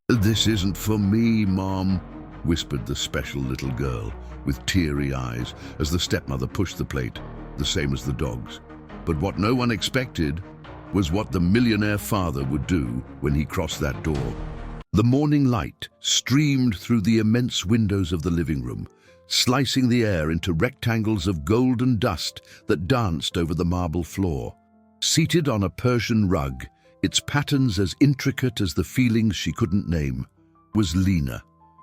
"This isn't for me, Mom," whispered the special little girl with teary eyes as the stepmother pushed the plate, the same as the dogs. But what no one expected was what the millionaire father would do when he crossed that door. The morning light streamed through the immense windows of the living room, slicing the air into rectangles of golden dust that danced over the marble floor. Seated on a Persian rug, its patterns as intricate as the feelings she couldn't name, was Lena.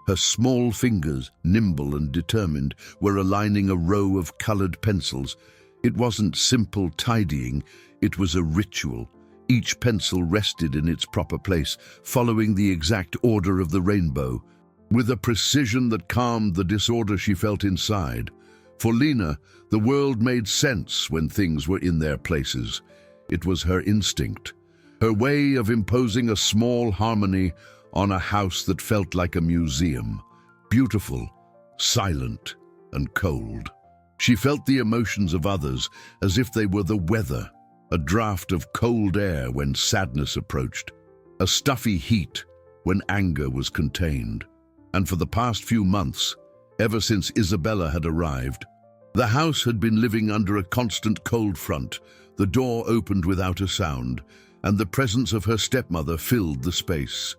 Her small fingers, nimble and determined, were aligning a row of colored pencils. It wasn't simple tidying, it was a ritual. Each pencil rested in its proper place, following the exact order of the rainbow, with a precision that calmed the disorder she felt inside. For Lena, the world made sense when things were in their places. It was her instinct, her way of imposing a small harmony on a house that felt like a museum, beautiful, silent, and cold. She felt the emotions of others as if they were the weather, a draft of cold air when sadness approached, a stuffy heat when anger was contained. And for the past few months, ever since Isabella had arrived, the house had been living under a constant cold front. The door opened without a sound, and the presence of her stepmother filled the space.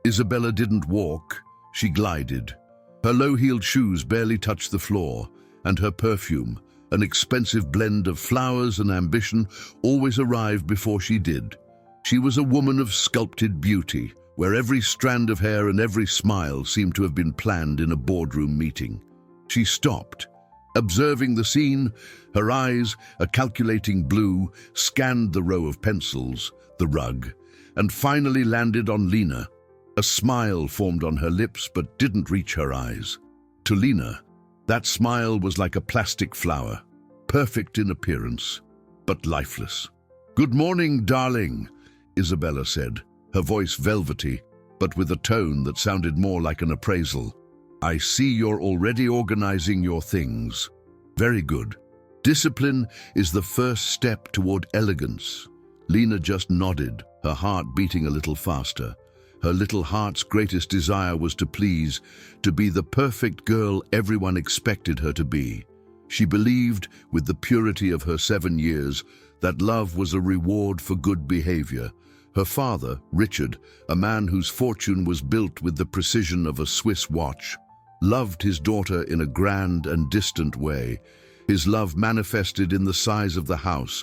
Isabella didn't walk, she glided. Her low-heeled shoes barely touched the floor, and her perfume, an expensive blend of flowers and ambition, always arrived before she did. She was a woman of sculpted beauty, where every strand of hair and every smile seemed to have been planned in a boardroom meeting. She stopped, observing the scene. Her eyes, a calculating blue, scanned the row of pencils, the rug, and finally landed on Lena. A smile formed on her lips but didn't reach her eyes. To Lena, that smile was like a plastic flower, perfect in appearance, but lifeless. "Good morning, darling," Isabella said, her voice velvety, but with a tone that sounded more like an appraisal. "I see you're already organizing your things. Very good. Discipline is the first step toward elegance." Lena just nodded, her heart beating a little faster. Her little heart's greatest desire was to please, to be the perfect girl everyone expected her to be. She believed, with the purity of her 7 years, that love was a reward for good behavior. Her father, Richard, a man whose fortune was built with the precision of a Swiss watch, loved his daughter in a grand and distant way. His love manifested in the size of the house,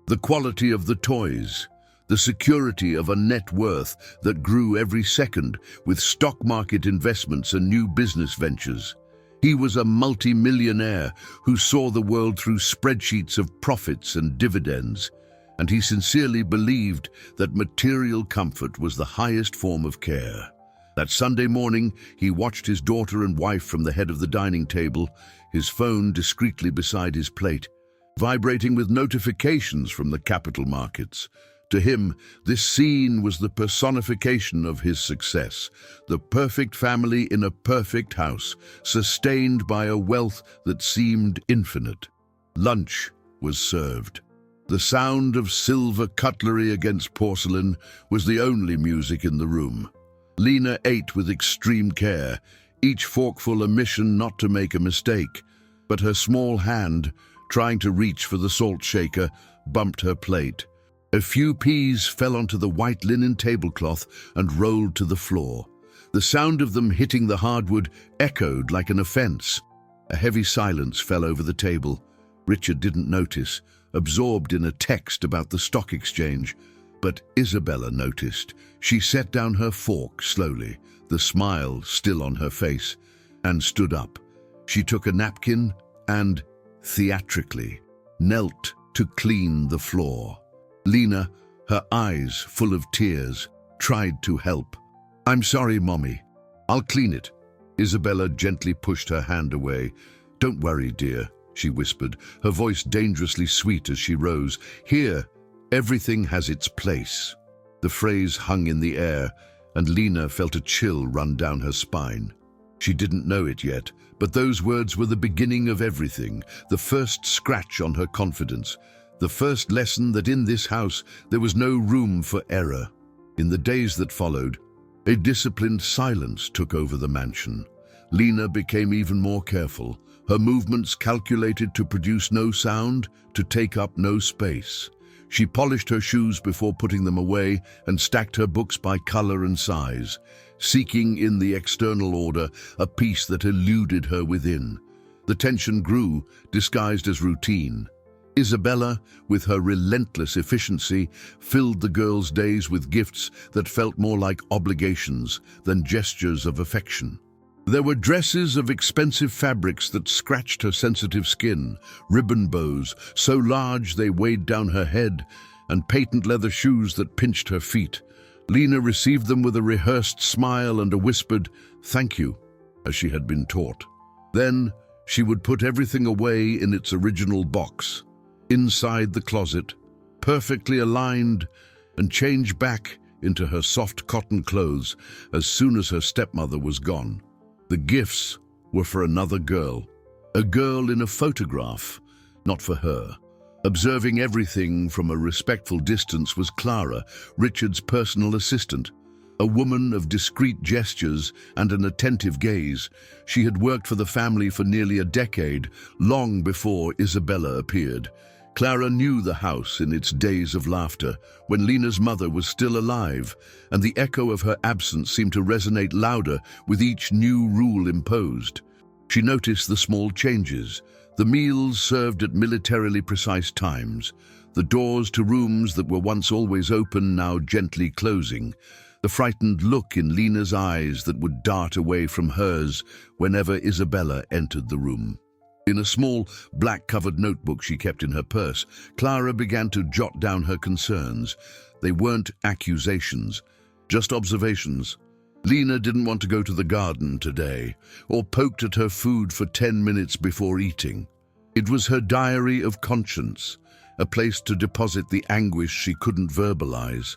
the quality of the toys, the security of a net worth that grew every second with stock market investments and new business ventures. He was a multi-millionaire who saw the world through spreadsheets of profits and dividends, and he sincerely believed that material comfort was the highest form of care. That Sunday morning, he watched his daughter and wife from the head of the dining table, his phone discreetly beside his plate, vibrating with notifications from the capital markets. To him, this scene was the personification of his success, the perfect family in a perfect house, sustained by a wealth that seemed infinite. Lunch was served. The sound of silver cutlery against porcelain was the only music in the room. Lena ate with extreme care, each forkful a mission not to make a mistake, but her small hand, trying to reach for the salt shaker, bumped her plate. A few peas fell onto the white linen tablecloth and rolled to the floor. The sound of them hitting the hardwood echoed like an offense. A heavy silence fell over the table. Richard didn't notice, absorbed in a text about the stock exchange. But Isabella noticed. She set down her fork slowly, the smile still on her face, and stood up. She took a napkin and, theatrically, knelt to clean the floor. Lena, her eyes full of tears, tried to help. "I'm sorry, Mommy. I'll clean it." Isabella gently pushed her hand away. "Don't worry, dear," she whispered, her voice dangerously sweet as she rose. "Here, everything has its place." The phrase hung in the air, and Lena felt a chill run down her spine. She didn't know it yet, but those words were the beginning of everything, the first scratch on her confidence. The first lesson that in this house there was no room for error. In the days that followed, A disciplined silence took over the mansion. Lena became even more careful, her movements calculated to produce no sound, to take up no space. She polished her shoes before putting them away and stacked her books by color and size, seeking in the external order a peace that eluded her within. The tension grew, disguised as routine. Isabella, with her relentless efficiency, filled the girl's days with gifts that felt more like obligations than gestures of affection. There were dresses of expensive fabrics that scratched her sensitive skin, ribbon bows so large they weighed down her head, and patent leather shoes that pinched her feet. Lena received them with a rehearsed smile and a whispered, "Thank you," as she had been taught. Then she would put everything away in its original box, inside the closet, perfectly aligned, and change back into her soft cotton clothes as soon as her stepmother was gone. The gifts were for another girl, a girl in a photograph, not for her. Observing everything from a respectful distance was Clara, Richard's personal assistant. A woman of discreet gestures and an attentive gaze, she had worked for the family for nearly a decade, long before Isabella appeared. Clara knew the house in its days of laughter, when Lena's mother was still alive, and the echo of her absence seemed to resonate louder with each new rule imposed. She noticed the small changes, the meals served at militarily precise times, the doors to rooms that were once always open now gently closing, the frightened look in Lena's eyes that would dart away from hers whenever Isabella entered the room. In a small, black-covered notebook she kept in her purse, Clara began to jot down her concerns. They weren't accusations, just observations. Lena didn't want to go to the garden today, or poked at her food for 10 minutes before eating. It was her diary of conscience, a place to deposit the anguish she couldn't verbalize.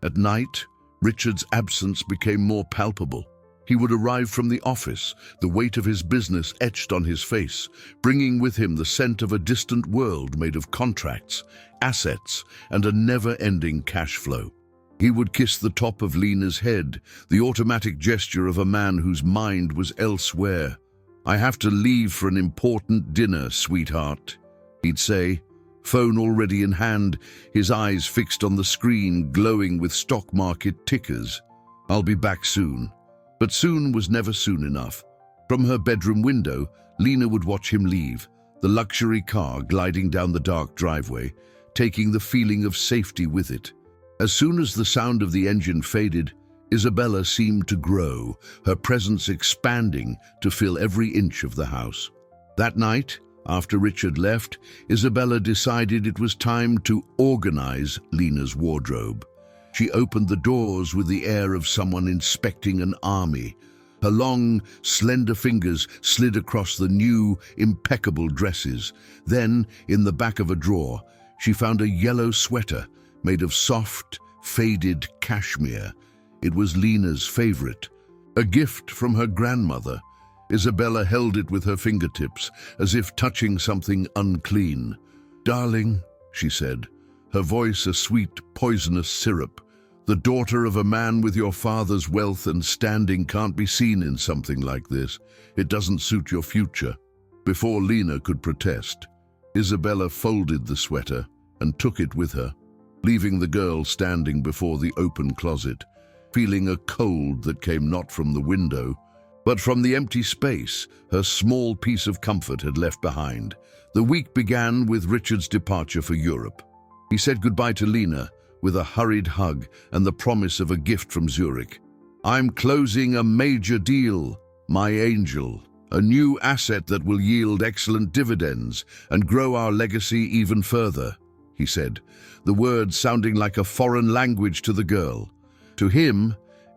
At night, Richard's absence became more palpable. He would arrive from the office, the weight of his business etched on his face, bringing with him the scent of a distant world made of contracts, assets, and a never-ending cash flow. He would kiss the top of Lena's head, the automatic gesture of a man whose mind was elsewhere. "I have to leave for an important dinner, sweetheart," he'd say, phone already in hand, his eyes fixed on the screen glowing with stock market tickers. "I'll be back soon." But soon was never soon enough. From her bedroom window, Lena would watch him leave, the luxury car gliding down the dark driveway, taking the feeling of safety with it. As soon as the sound of the engine faded, Isabella seemed to grow, her presence expanding to fill every inch of the house. That night, after Richard left, Isabella decided it was time to organize Lena's wardrobe. She opened the doors with the air of someone inspecting an army. Her long, slender fingers slid across the new, impeccable dresses. Then, in the back of a drawer, she found a yellow sweater made of soft, faded cashmere. It was Lena's favorite, a gift from her grandmother. Isabella held it with her fingertips, as if touching something unclean. "Darling," she said, her voice a sweet, poisonous syrup, "the daughter of a man with your father's wealth and standing can't be seen in something like this. It doesn't suit your future." Before Lena could protest, Isabella folded the sweater and took it with her, leaving the girl standing before the open closet, feeling a cold that came not from the window, but from the empty space her small piece of comfort had left behind. The week began with Richard's departure for Europe. He said goodbye to Lena with a hurried hug and the promise of a gift from Zurich. "I'm closing a major deal, my angel, a new asset that will yield excellent dividends and grow our legacy even further," he said, the words sounding like a foreign language to the girl. To him,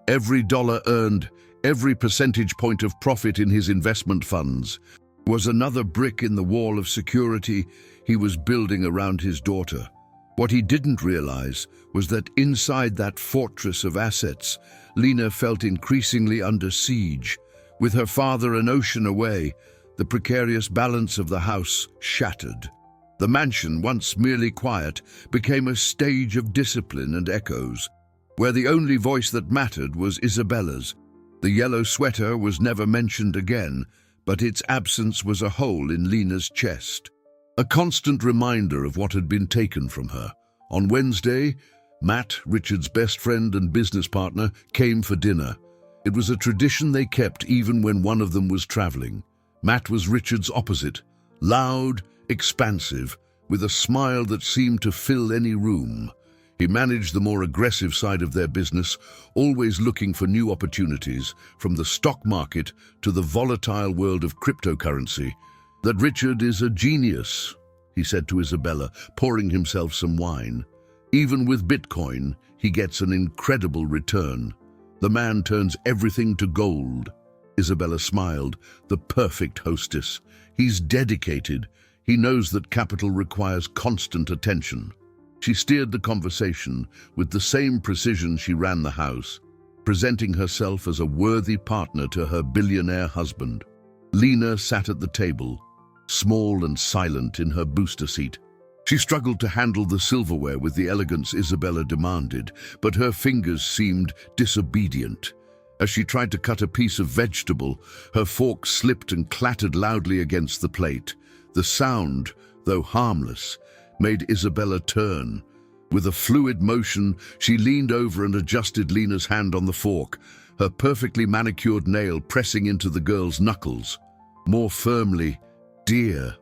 every dollar earned, every percentage point of profit in his investment funds, was another brick in the wall of security he was building around his daughter. What he didn't realize was that inside that fortress of assets, Lena felt increasingly under siege. With her father an ocean away, the precarious balance of the house shattered. The mansion, once merely quiet, became a stage of discipline and echoes. where the only voice that mattered was Isabella's. The yellow sweater was never mentioned again, but its absence was a hole in Lena's chest, a constant reminder of what had been taken from her. On Wednesday, Matt, Richard's best friend and business partner, came for dinner. It was a tradition they kept even when one of them was traveling. Matt was Richard's opposite, loud, expansive, with a smile that seemed to fill any room. He managed the more aggressive side of their business, always looking for new opportunities, from the stock market to the volatile world of cryptocurrency. "That Richard is a genius," he said to Isabella, pouring himself some wine. "Even with Bitcoin, he gets an incredible return. The man turns everything to gold." Isabella smiled, the perfect hostess. "He's dedicated. He knows that capital requires constant attention." She steered the conversation with the same precision she ran the house, presenting herself as a worthy partner to her billionaire husband. Lena sat at the table, small and silent in her booster seat. She struggled to handle the silverware with the elegance Isabella demanded, but her fingers seemed disobedient. As she tried to cut a piece of vegetable, her fork slipped and clattered loudly against the plate. The sound, though harmless, made Isabella turn. With a fluid motion, she leaned over and adjusted Lena's hand on the fork, her perfectly manicured nail pressing into the girl's knuckles. More firmly, dear.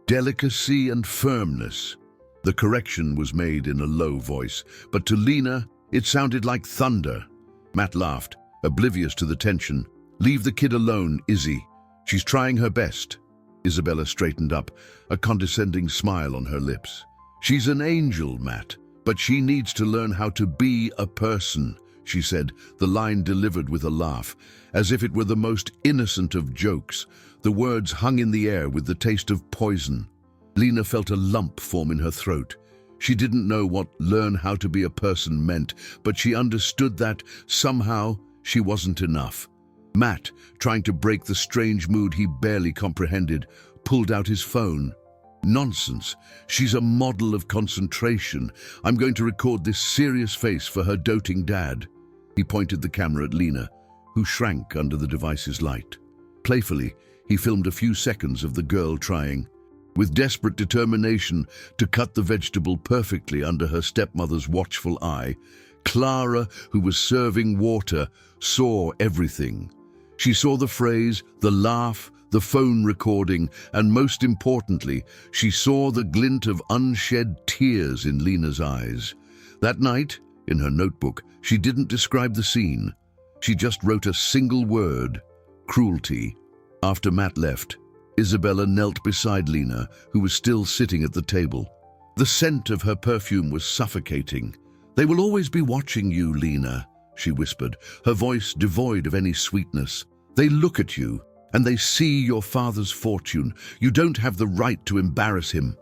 Delicacy and firmness. The correction was made in a low voice, but to Lena, it sounded like thunder. Matt laughed, oblivious to the tension. "Leave the kid alone, Izzy. She's trying her best." Isabella straightened up, a condescending smile on her lips. "She's an angel, Matt, but she needs to learn how to be a person," she said, the line delivered with a laugh, as if it were the most innocent of jokes. The words hung in the air with the taste of poison. Lena felt a lump form in her throat. She didn't know what "learn how to be a person" meant, but she understood that, somehow, she wasn't enough. Matt, trying to break the strange mood he barely comprehended, pulled out his phone. "Nonsense. She's a model of concentration. I'm going to record this serious face for her doting dad." He pointed the camera at Lena, who shrank under the device's light. Playfully, he filmed a few seconds of the girl trying, with desperate determination, to cut the vegetable perfectly under her stepmother's watchful eye. Clara, who was serving water, saw everything. She saw the phrase, the laugh, the phone recording, and most importantly, she saw the glint of unshed tears in Lena's eyes. That night, in her notebook, she didn't describe the scene. She just wrote a single word: cruelty. After Matt left, Isabella knelt beside Lena, who was still sitting at the table. The scent of her perfume was suffocating. "They will always be watching you, Lena," she whispered, her voice devoid of any sweetness. "They look at you, and they see your father's fortune. You don't have the right to embarrass him."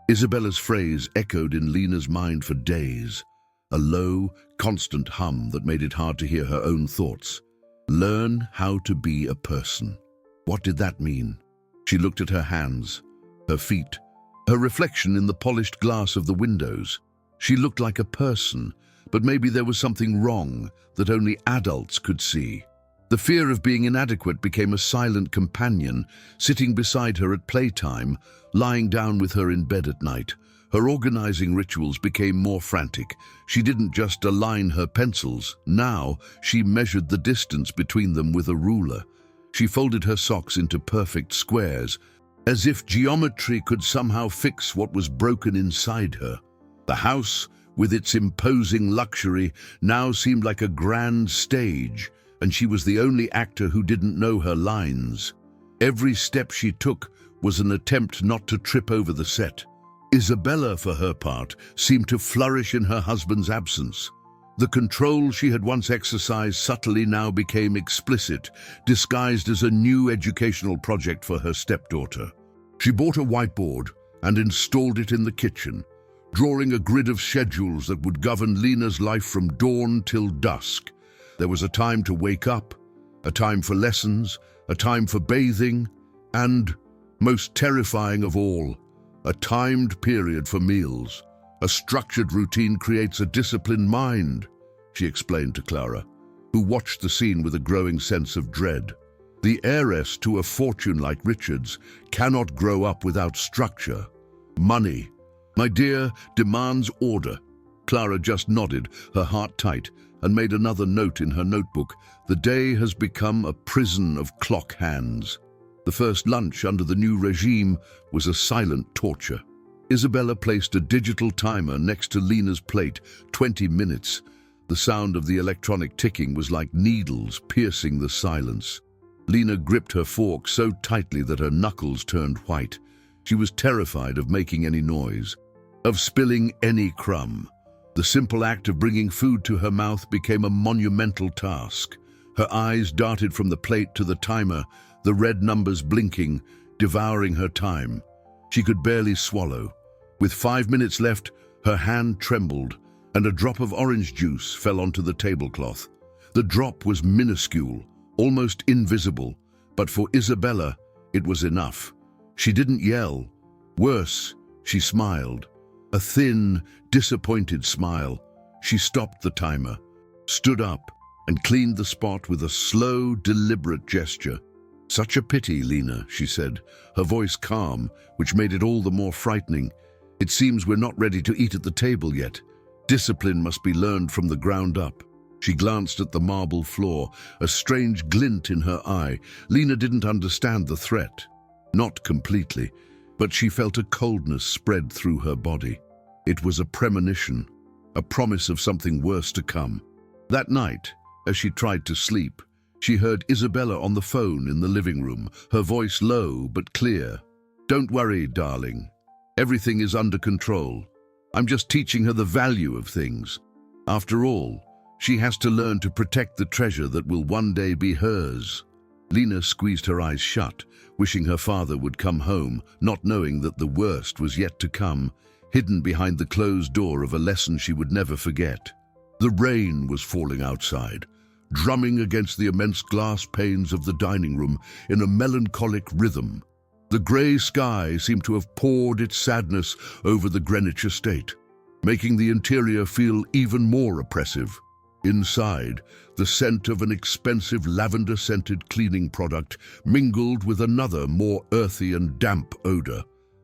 Isabella's phrase echoed in Lena's mind for days, a low, constant hum that made it hard to hear her own thoughts. Learn how to be a person. What did that mean? She looked at her hands, her feet, her reflection in the polished glass of the windows. She looked like a person, but maybe there was something wrong that only adults could see. The fear of being inadequate became a silent companion, sitting beside her at playtime, lying down with her in bed at night. Her organizing rituals became more frantic. She didn't just align her pencils. Now she measured the distance between them with a ruler. She folded her socks into perfect squares, as if geometry could somehow fix what was broken inside her. The house, with its imposing luxury, now seemed like a grand stage, and she was the only actor who didn't know her lines. Every step she took was an attempt not to trip over the set. Isabella, for her part, seemed to flourish in her husband's absence. The control she had once exercised subtly now became explicit, disguised as a new educational project for her stepdaughter. She bought a whiteboard and installed it in the kitchen, drawing a grid of schedules that would govern Lena's life from dawn till dusk. There was a time to wake up, a time for lessons, a time for bathing, and, most terrifying of all, a timed period for meals. A structured routine creates a disciplined mind. she explained to Clara, who watched the scene with a growing sense of dread. The heiress to a fortune like Richard's cannot grow up without structure. Money, my dear, demands order. Clara just nodded, her heart tight, and made another note in her notebook. The day has become a prison of clock hands. The first lunch under the new regime was a silent torture. Isabella placed a digital timer next to Lena's plate, 20 minutes. The sound of the electronic ticking was like needles piercing the silence. Lena gripped her fork so tightly that her knuckles turned white. She was terrified of making any noise, of spilling any crumb. The simple act of bringing food to her mouth became a monumental task. Her eyes darted from the plate to the timer, the red numbers blinking, devouring her time. She could barely swallow. With 5 minutes left, her hand trembled, and a drop of orange juice fell onto the tablecloth. The drop was minuscule, almost invisible, but for Isabella, it was enough. She didn't yell. Worse, she smiled. A thin, disappointed smile. She stopped the timer, stood up, and cleaned the spot with a slow, deliberate gesture. "Such a pity, Lena," she said, her voice calm, which made it all the more frightening. "It seems we're not ready to eat at the table yet. Discipline must be learned from the ground up." She glanced at the marble floor, a strange glint in her eye. Lena didn't understand the threat. Not completely, but she felt a coldness spread through her body. It was a premonition, a promise of something worse to come. That night, as she tried to sleep, she heard Isabella on the phone in the living room, her voice low but clear. "Don't worry, darling. Everything is under control. I'm just teaching her the value of things. After all, she has to learn to protect the treasure that will one day be hers." Lena squeezed her eyes shut, wishing her father would come home, not knowing that the worst was yet to come, hidden behind the closed door of a lesson she would never forget. The rain was falling outside, drumming against the immense glass panes of the dining room in a melancholic rhythm. The grey sky seemed to have poured its sadness over the Greenwich estate, making the interior feel even more oppressive. Inside, the scent of an expensive lavender-scented cleaning product mingled with another more earthy and damp odor,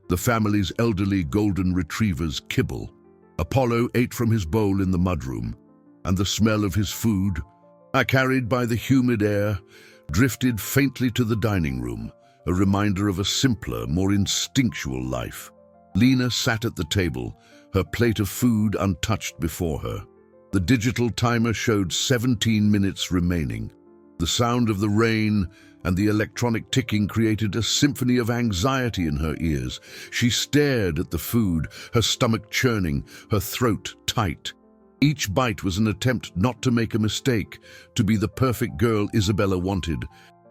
the family's elderly golden retriever's kibble. Apollo ate from his bowl in the mudroom, and the smell of his food, carried by the humid air, drifted faintly to the dining room, a reminder of a simpler, more instinctual life. Lena sat at the table, her plate of food untouched before her. The digital timer showed 17 minutes remaining. The sound of the rain and the electronic ticking created a symphony of anxiety in her ears. She stared at the food, her stomach churning, her throat tight. Each bite was an attempt not to make a mistake, to be the perfect girl Isabella wanted.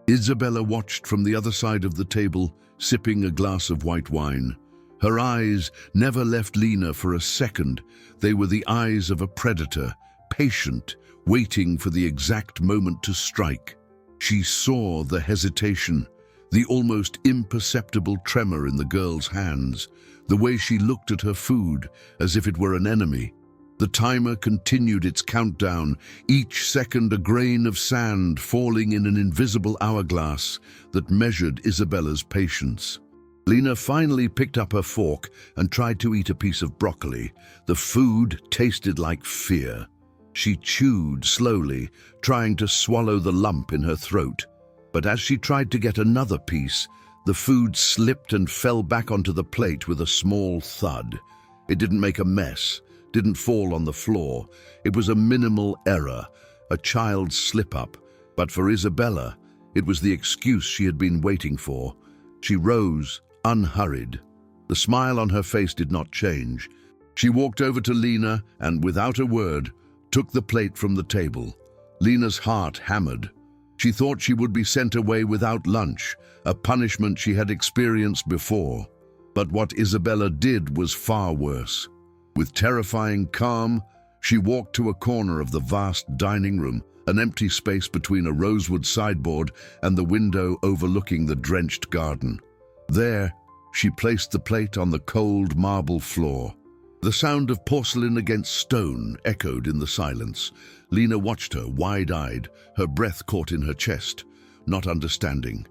Isabella watched from the other side of the table, sipping a glass of white wine. Her eyes never left Lena for a second. They were the eyes of a predator, patient, waiting for the exact moment to strike. She saw the hesitation, the almost imperceptible tremor in the girl's hands, the way she looked at her food as if it were an enemy. The timer continued its countdown, each second a grain of sand falling in an invisible hourglass that measured Isabella's patience. Lena finally picked up her fork and tried to eat a piece of broccoli. The food tasted like fear. She chewed slowly, trying to swallow the lump in her throat. But as she tried to get another piece, the food slipped and fell back onto the plate with a small thud. It didn't make a mess, didn't fall on the floor. It was a minimal error, a child's slip-up. But for Isabella, it was the excuse she had been waiting for. She rose, unhurried. The smile on her face did not change. She walked over to Lena and, without a word, took the plate from the table. Lena's heart hammered. She thought she would be sent away without lunch, a punishment she had experienced before. But what Isabella did was far worse. With terrifying calm, she walked to a corner of the vast dining room, an empty space between a rosewood sideboard and the window overlooking the drenched garden. There, she placed the plate on the cold marble floor. The sound of porcelain against stone echoed in the silence. Lena watched her, wide-eyed, her breath caught in her chest, not understanding.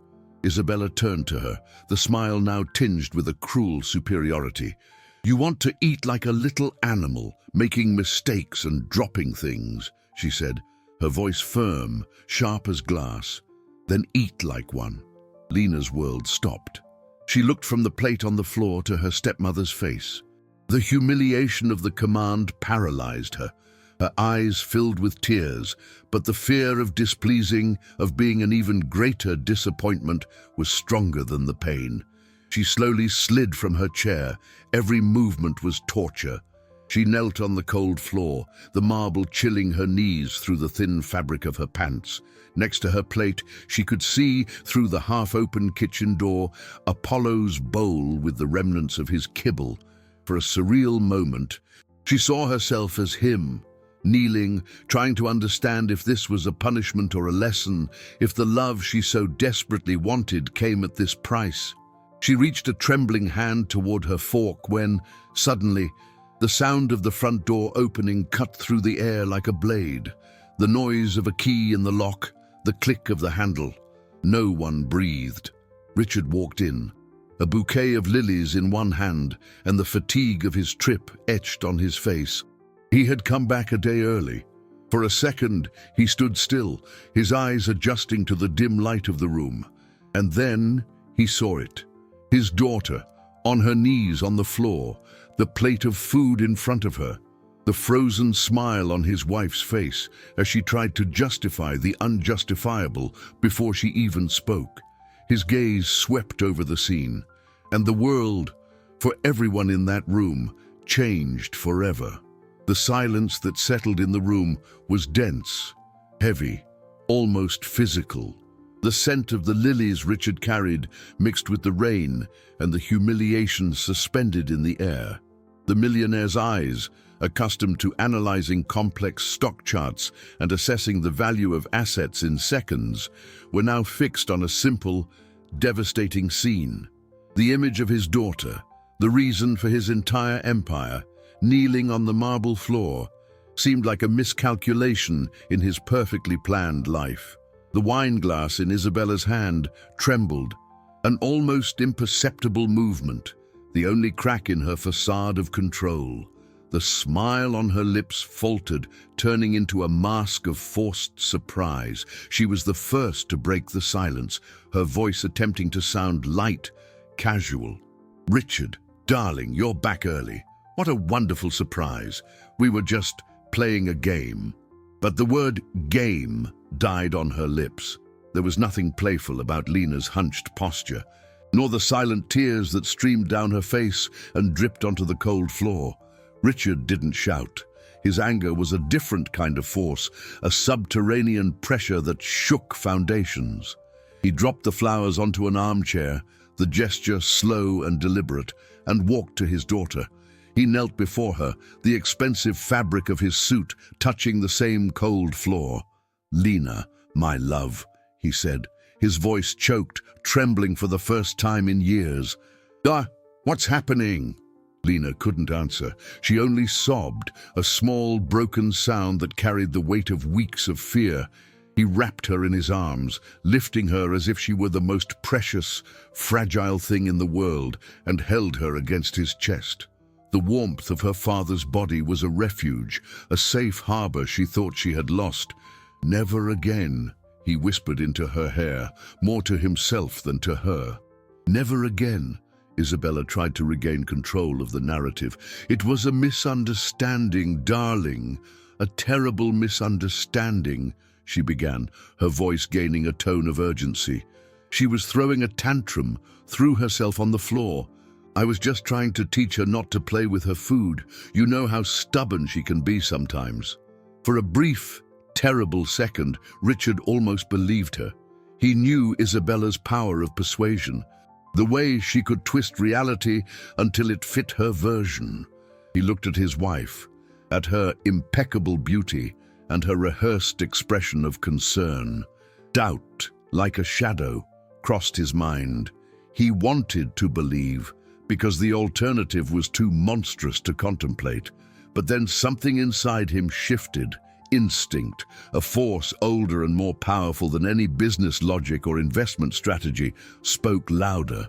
Isabella turned to her, the smile now tinged with a cruel superiority. "You want to eat like a little animal, making mistakes and dropping things," she said, her voice firm, sharp as glass. "Then eat like one." Lena's world stopped. She looked from the plate on the floor to her stepmother's face. The humiliation of the command paralyzed her. Her eyes filled with tears, but the fear of displeasing, of being an even greater disappointment, was stronger than the pain. She slowly slid from her chair. Every movement was torture. She knelt on the cold floor, the marble chilling her knees through the thin fabric of her pants. Next to her plate, she could see, through the half-open kitchen door, Apollo's bowl with the remnants of his kibble. For a surreal moment, she saw herself as him, kneeling, trying to understand if this was a punishment or a lesson, if the love she so desperately wanted came at this price. She reached a trembling hand toward her fork when, suddenly, the sound of the front door opening cut through the air like a blade. The noise of a key in the lock, the click of the handle. No one breathed. Richard walked in, a bouquet of lilies in one hand and the fatigue of his trip etched on his face. He had come back a day early. For a second, he stood still, his eyes adjusting to the dim light of the room. And then he saw it. His daughter, on her knees on the floor, the plate of food in front of her, the frozen smile on his wife's face as she tried to justify the unjustifiable before she even spoke. His gaze swept over the scene, and the world, for everyone in that room, changed forever. The silence that settled in the room was dense, heavy, almost physical. The scent of the lilies Richard carried mixed with the rain and the humiliation suspended in the air. The millionaire's eyes, accustomed to analyzing complex stock charts and assessing the value of assets in seconds, were now fixed on a simple, devastating scene. The image of his daughter, the reason for his entire empire, kneeling on the marble floor, seemed like a miscalculation in his perfectly planned life. The wine glass in Isabella's hand trembled, an almost imperceptible movement, the only crack in her facade of control. The smile on her lips faltered, turning into a mask of forced surprise. She was the first to break the silence, her voice attempting to sound light, casual. "Richard, darling, you're back early. What a wonderful surprise. We were just playing a game." But the word game died on her lips. There was nothing playful about Lena's hunched posture, nor the silent tears that streamed down her face and dripped onto the cold floor. Richard didn't shout. His anger was a different kind of force, a subterranean pressure that shook foundations. He dropped the flowers onto an armchair, the gesture slow and deliberate, and walked to his daughter. He knelt before her, the expensive fabric of his suit touching the same cold floor. "Lena, my love," he said, his voice choked, trembling for the first time in years. What's happening?" Lena couldn't answer. She only sobbed, a small, broken sound that carried the weight of weeks of fear. He wrapped her in his arms, lifting her as if she were the most precious, fragile thing in the world, and held her against his chest. The warmth of her father's body was a refuge, a safe harbor she thought she had lost. "Never again," he whispered into her hair, more to himself than to her. "Never again." Isabella tried to regain control of the narrative. "It was a misunderstanding, darling. A terrible misunderstanding," she began, her voice gaining a tone of urgency. She was throwing a tantrum, threw herself on the floor. "I was just trying to teach her not to play with her food. You know how stubborn she can be sometimes." For a brief, terrible second, Richard almost believed her. He knew Isabella's power of persuasion, the way she could twist reality until it fit her version. He looked at his wife, at her impeccable beauty and her rehearsed expression of concern. Doubt, like a shadow, crossed his mind. He wanted to believe, because the alternative was too monstrous to contemplate. But then something inside him shifted. Instinct, a force older and more powerful than any business logic or investment strategy, spoke louder.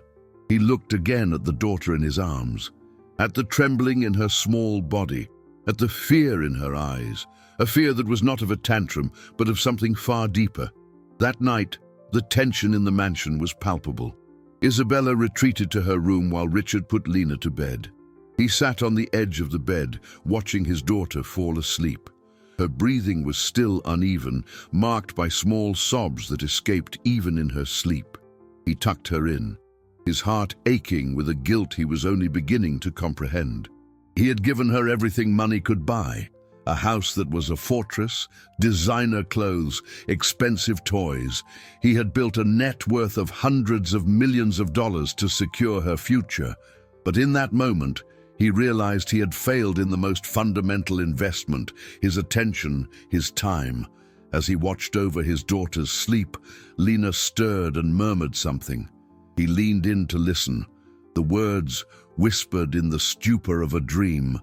He looked again at the daughter in his arms, at the trembling in her small body, at the fear in her eyes, a fear that was not of a tantrum, but of something far deeper. That night, the tension in the mansion was palpable. Isabella retreated to her room while Richard put Lena to bed. He sat on the edge of the bed, watching his daughter fall asleep. Her breathing was still uneven, marked by small sobs that escaped even in her sleep. He tucked her in, his heart aching with a guilt he was only beginning to comprehend. He had given her everything money could buy, a house that was a fortress, designer clothes, expensive toys. He had built a net worth of hundreds of millions of dollars to secure her future. But in that moment, he realized he had failed in the most fundamental investment, his attention, his time. As he watched over his daughter's sleep, Lena stirred and murmured something. He leaned in to listen. The words, whispered in the stupor of a dream,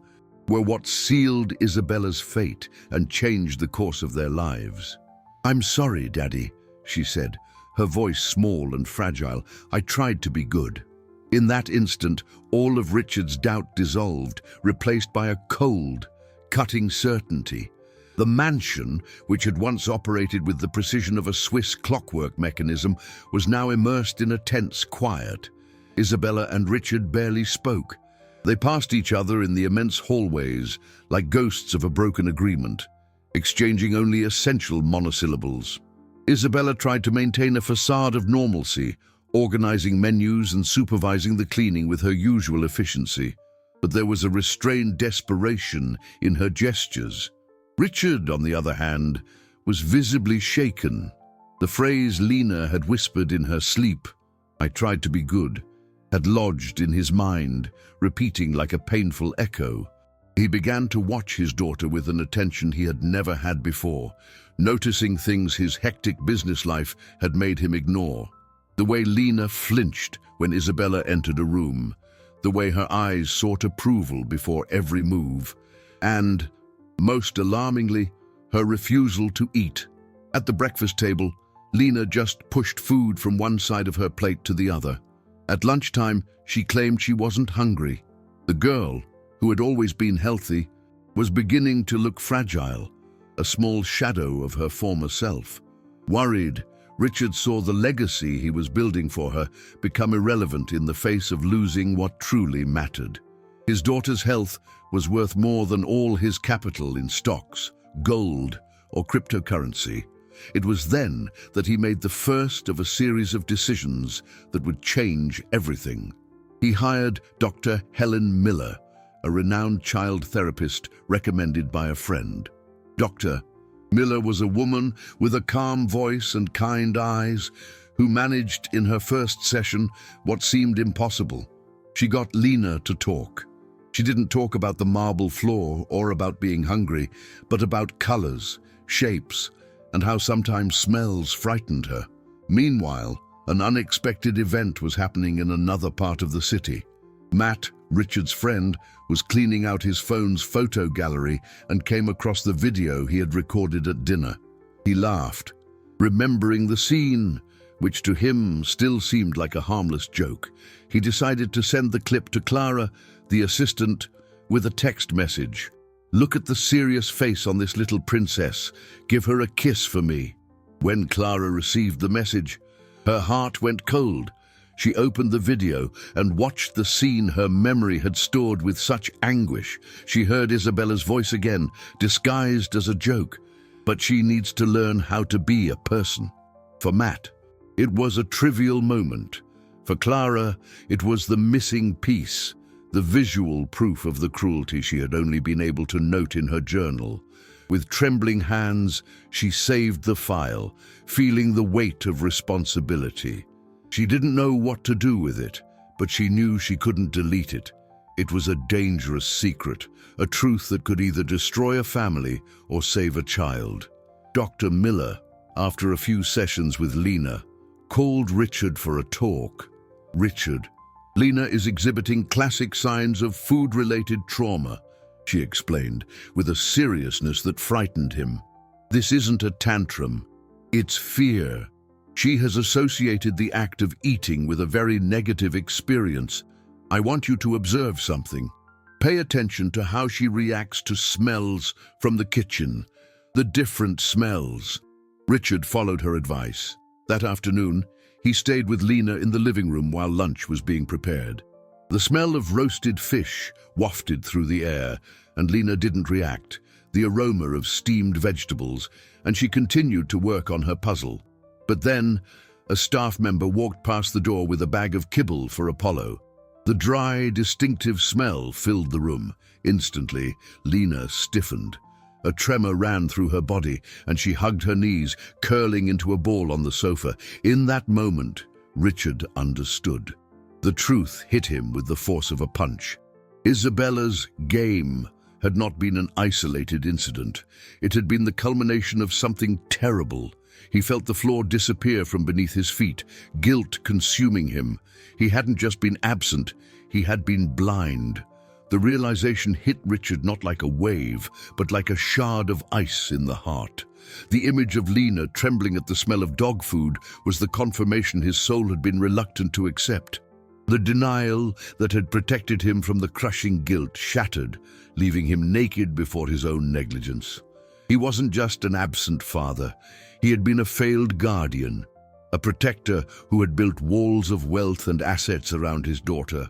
were what sealed Isabella's fate and changed the course of their lives. "I'm sorry, Daddy," she said, her voice small and fragile. "I tried to be good." In that instant, all of Richard's doubt dissolved, replaced by a cold, cutting certainty. The mansion, which had once operated with the precision of a Swiss clockwork mechanism, was now immersed in a tense quiet. Isabella and Richard barely spoke. They passed each other in the immense hallways, like ghosts of a broken agreement, exchanging only essential monosyllables. Isabella tried to maintain a facade of normalcy, organizing menus and supervising the cleaning with her usual efficiency. But there was a restrained desperation in her gestures. Richard, on the other hand, was visibly shaken. The phrase Lena had whispered in her sleep, "I tried to be good," had lodged in his mind, repeating like a painful echo. He began to watch his daughter with an attention he had never had before, noticing things his hectic business life had made him ignore. The way Lena flinched when Isabella entered a room, the way her eyes sought approval before every move, and, most alarmingly, her refusal to eat. At the breakfast table, Lena just pushed food from one side of her plate to the other. At lunchtime, she claimed she wasn't hungry. The girl, who had always been healthy, was beginning to look fragile, a small shadow of her former self. Worried, Richard saw the legacy he was building for her become irrelevant in the face of losing what truly mattered. His daughter's health was worth more than all his capital in stocks, gold, or cryptocurrency. It was then that he made the first of a series of decisions that would change everything. He hired Dr. Helen Miller, a renowned child therapist recommended by a friend. Dr. Miller was a woman with a calm voice and kind eyes who managed in her first session what seemed impossible. She got Lena to talk. She didn't talk about the marble floor or about being hungry, but about colors, shapes, and how sometimes smells frightened her. Meanwhile, an unexpected event was happening in another part of the city. Matt, Richard's friend, was cleaning out his phone's photo gallery and came across the video he had recorded at dinner. He laughed, remembering the scene, which to him still seemed like a harmless joke. He decided to send the clip to Clara, the assistant, with a text message. "Look at the serious face on this little princess. Give her a kiss for me." When Clara received the message, her heart went cold. She opened the video and watched the scene her memory had stored with such anguish. She heard Isabella's voice again, disguised as a joke. But she needs to learn how to be a person. For Matt, it was a trivial moment. For Clara, it was the missing piece, the visual proof of the cruelty she had only been able to note in her journal. With trembling hands, she saved the file, feeling the weight of responsibility. She didn't know what to do with it, but she knew she couldn't delete it. It was a dangerous secret, a truth that could either destroy a family or save a child. Dr. Miller, after a few sessions with Lena, called Richard for a talk. "Richard, Lena is exhibiting classic signs of food-related trauma, she explained, with a seriousness that frightened him. This isn't a tantrum, it's fear. She has associated the act of eating with a very negative experience. I want you to observe something. Pay attention to how she reacts to smells from the kitchen, the different smells. Richard followed her advice. That afternoon, he stayed with Lena in the living room while lunch was being prepared. The smell of roasted fish wafted through the air, and Lena didn't react, the aroma of steamed vegetables, and she continued to work on her puzzle. But then, a staff member walked past the door with a bag of kibble for Apollo. The dry, distinctive smell filled the room. Instantly, Lena stiffened. A tremor ran through her body, and she hugged her knees, curling into a ball on the sofa. In that moment, Richard understood. The truth hit him with the force of a punch. Isabella's game had not been an isolated incident. It had been the culmination of something terrible. He felt the floor disappear from beneath his feet, guilt consuming him. He hadn't just been absent, he had been blind. The realization hit Richard not like a wave, but like a shard of ice in the heart. The image of Lena trembling at the smell of dog food was the confirmation his soul had been reluctant to accept. The denial that had protected him from the crushing guilt shattered, leaving him naked before his own negligence. He wasn't just an absent father. He had been a failed guardian, a protector who had built walls of wealth and assets around his daughter,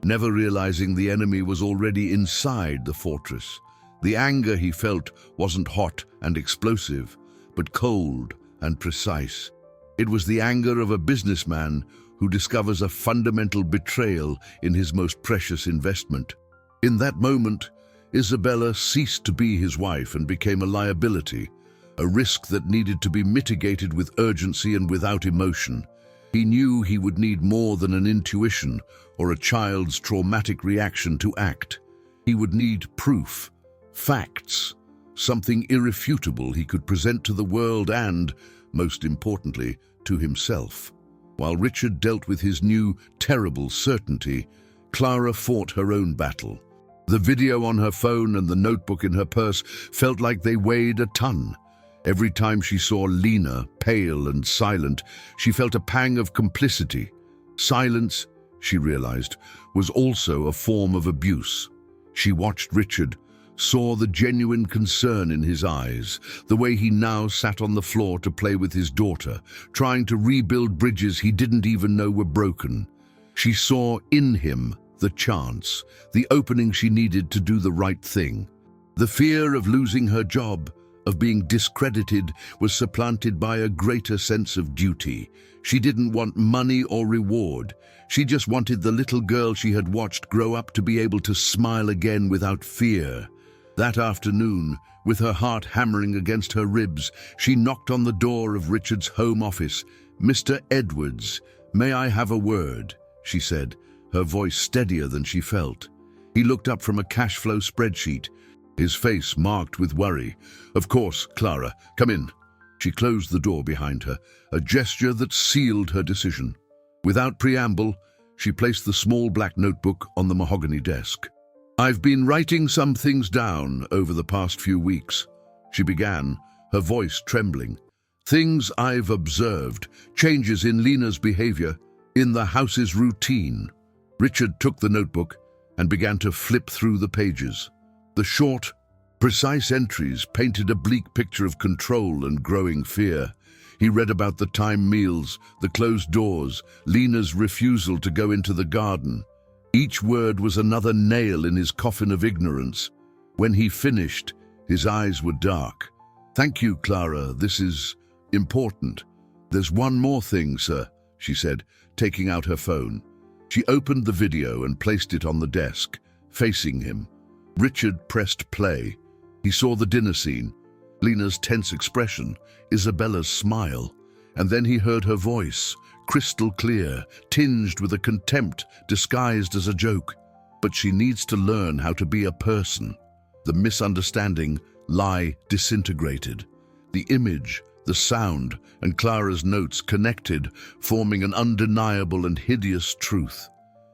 never realizing the enemy was already inside the fortress. The anger he felt wasn't hot and explosive, but cold and precise. It was the anger of a businessman who discovers a fundamental betrayal in his most precious investment. In that moment, Isabella ceased to be his wife and became a liability, a risk that needed to be mitigated with urgency and without emotion. He knew he would need more than an intuition or a child's traumatic reaction to act. He would need proof, facts, something irrefutable he could present to the world and, most importantly, to himself. While Richard dealt with his new, terrible certainty, Clara fought her own battle. The video on her phone and the notebook in her purse felt like they weighed a ton. Every time she saw Lena, pale and silent, she felt a pang of complicity. Silence, she realized, was also a form of abuse. She watched Richard, saw the genuine concern in his eyes, the way he now sat on the floor to play with his daughter, trying to rebuild bridges he didn't even know were broken. She saw in him the chance, the opening she needed to do the right thing. The fear of losing her job, of being discredited, was supplanted by a greater sense of duty. She didn't want money or reward. She just wanted the little girl she had watched grow up to be able to smile again without fear. That afternoon, with her heart hammering against her ribs, she knocked on the door of Richard's home office. "Mr. Edwards, may I have a word?" she said, her voice steadier than she felt. He looked up from a cash flow spreadsheet, his face marked with worry. "Of course, Clara, come in." She closed the door behind her, a gesture that sealed her decision. Without preamble, she placed the small black notebook on the mahogany desk. "I've been writing some things down over the past few weeks," she began, her voice trembling. "Things I've observed, changes in Lena's behavior, in the house's routine." Richard took the notebook and began to flip through the pages. The short, precise entries painted a bleak picture of control and growing fear. He read about the timed meals, the closed doors, Lena's refusal to go into the garden. Each word was another nail in his coffin of ignorance. When he finished, his eyes were dark. "Thank you, Clara, this is important." "There's one more thing, sir," she said, taking out her phone. She opened the video and placed it on the desk, facing him. Richard pressed play. He saw the dinner scene, Lena's tense expression, Isabella's smile, and then he heard her voice, crystal clear, tinged with a contempt disguised as a joke. "But she needs to learn how to be a person." The misunderstanding lie disintegrated. The image, the sound, and Clara's notes connected, forming an undeniable and hideous truth.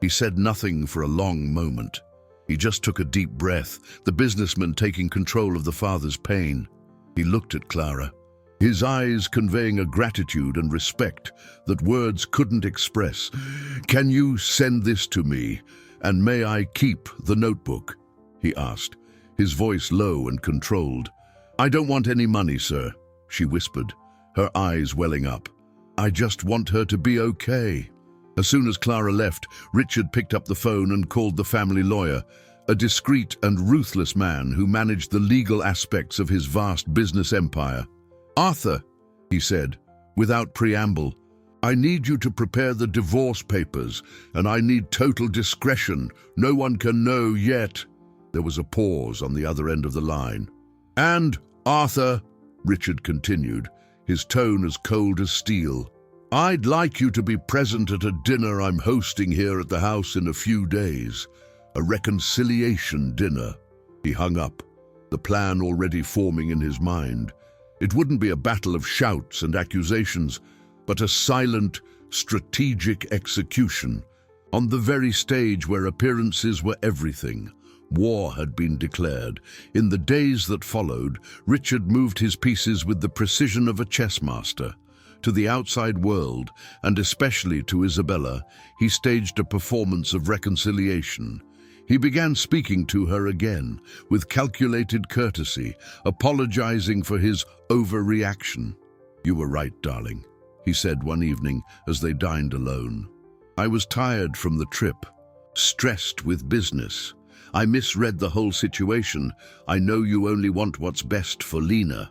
He said nothing for a long moment. He just took a deep breath, the businessman taking control of the father's pain. He looked at Clara, his eyes conveying a gratitude and respect that words couldn't express. "Can you send this to me, and may I keep the notebook?" he asked, his voice low and controlled. "I don't want any money, sir," she whispered, her eyes welling up. "I just want her to be okay." As soon as Clara left, Richard picked up the phone and called the family lawyer, a discreet and ruthless man who managed the legal aspects of his vast business empire. "Arthur," he said, without preamble, "I need you to prepare the divorce papers, and I need total discretion. No one can know yet." There was a pause on the other end of the line. "And, Arthur," Richard continued, his tone as cold as steel, "I'd like you to be present at a dinner I'm hosting here at the house in a few days. A reconciliation dinner." He hung up, the plan already forming in his mind. It wouldn't be a battle of shouts and accusations, but a silent, strategic execution. On the very stage where appearances were everything, war had been declared. In the days that followed, Richard moved his pieces with the precision of a chess master. To the outside world, and especially to Isabella, he staged a performance of reconciliation. He began speaking to her again, with calculated courtesy, apologizing for his overreaction. "You were right, darling," he said one evening as they dined alone. "I was tired from the trip, stressed with business. I misread the whole situation. I know you only want what's best for Lena."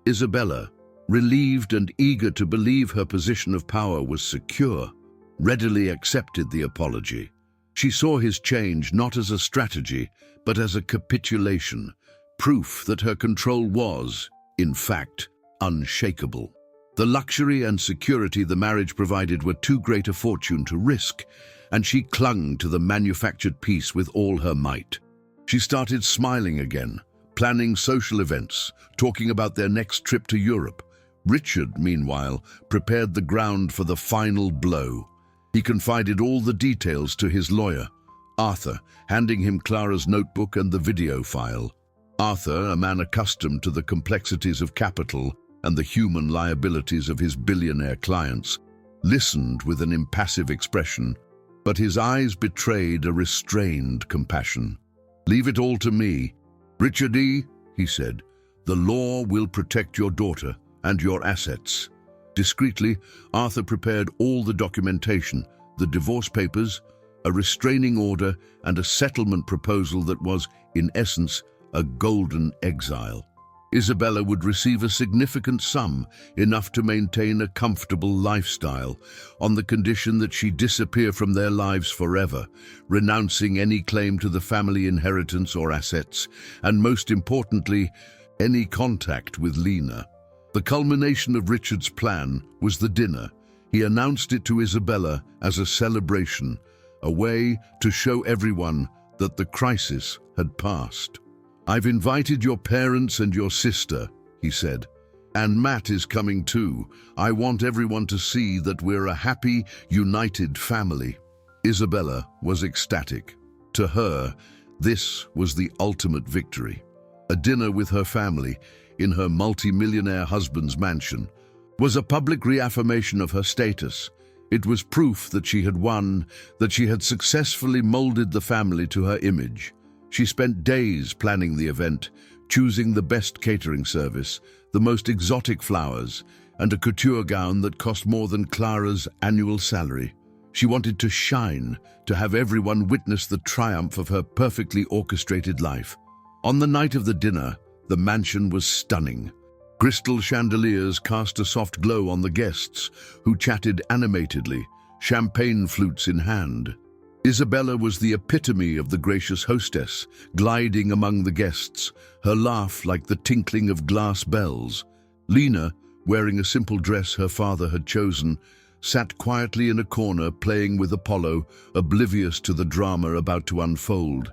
Isabella, relieved and eager to believe her position of power was secure, readily accepted the apology. She saw his change not as a strategy, but as a capitulation, proof that her control was, in fact, unshakable. The luxury and security the marriage provided were too great a fortune to risk, and she clung to the manufactured peace with all her might. She started smiling again, planning social events, talking about their next trip to Europe. Richard, meanwhile, prepared the ground for the final blow. He confided all the details to his lawyer, Arthur, handing him Clara's notebook and the video file. Arthur, a man accustomed to the complexities of capital and the human liabilities of his billionaire clients, listened with an impassive expression, but his eyes betrayed a restrained compassion. "Leave it all to me. Richard E., he said, the law will protect your daughter and your assets." Discreetly, Arthur prepared all the documentation, the divorce papers, a restraining order, and a settlement proposal that was, in essence, a golden exile. Isabella would receive a significant sum, enough to maintain a comfortable lifestyle, on the condition that she disappear from their lives forever, renouncing any claim to the family inheritance or assets, and most importantly, any contact with Lena. The culmination of Richard's plan was the dinner. He announced it to Isabella as a celebration, a way to show everyone that the crisis had passed. "I've invited your parents and your sister," he said, "and Matt is coming too. I want everyone to see that we're a happy, united family." Isabella was ecstatic. To her, this was the ultimate victory. A dinner with her family, in her multi-millionaire husband's mansion, was a public reaffirmation of her status. It was proof that she had won, that she had successfully molded the family to her image. She spent days planning the event, choosing the best catering service, the most exotic flowers, and a couture gown that cost more than Clara's annual salary. She wanted to shine, to have everyone witness the triumph of her perfectly orchestrated life. On the night of the dinner, the mansion was stunning. Crystal chandeliers cast a soft glow on the guests, who chatted animatedly, champagne flutes in hand. Isabella was the epitome of the gracious hostess, gliding among the guests, her laugh like the tinkling of glass bells. Lena, wearing a simple dress her father had chosen, sat quietly in a corner playing with Apollo, oblivious to the drama about to unfold.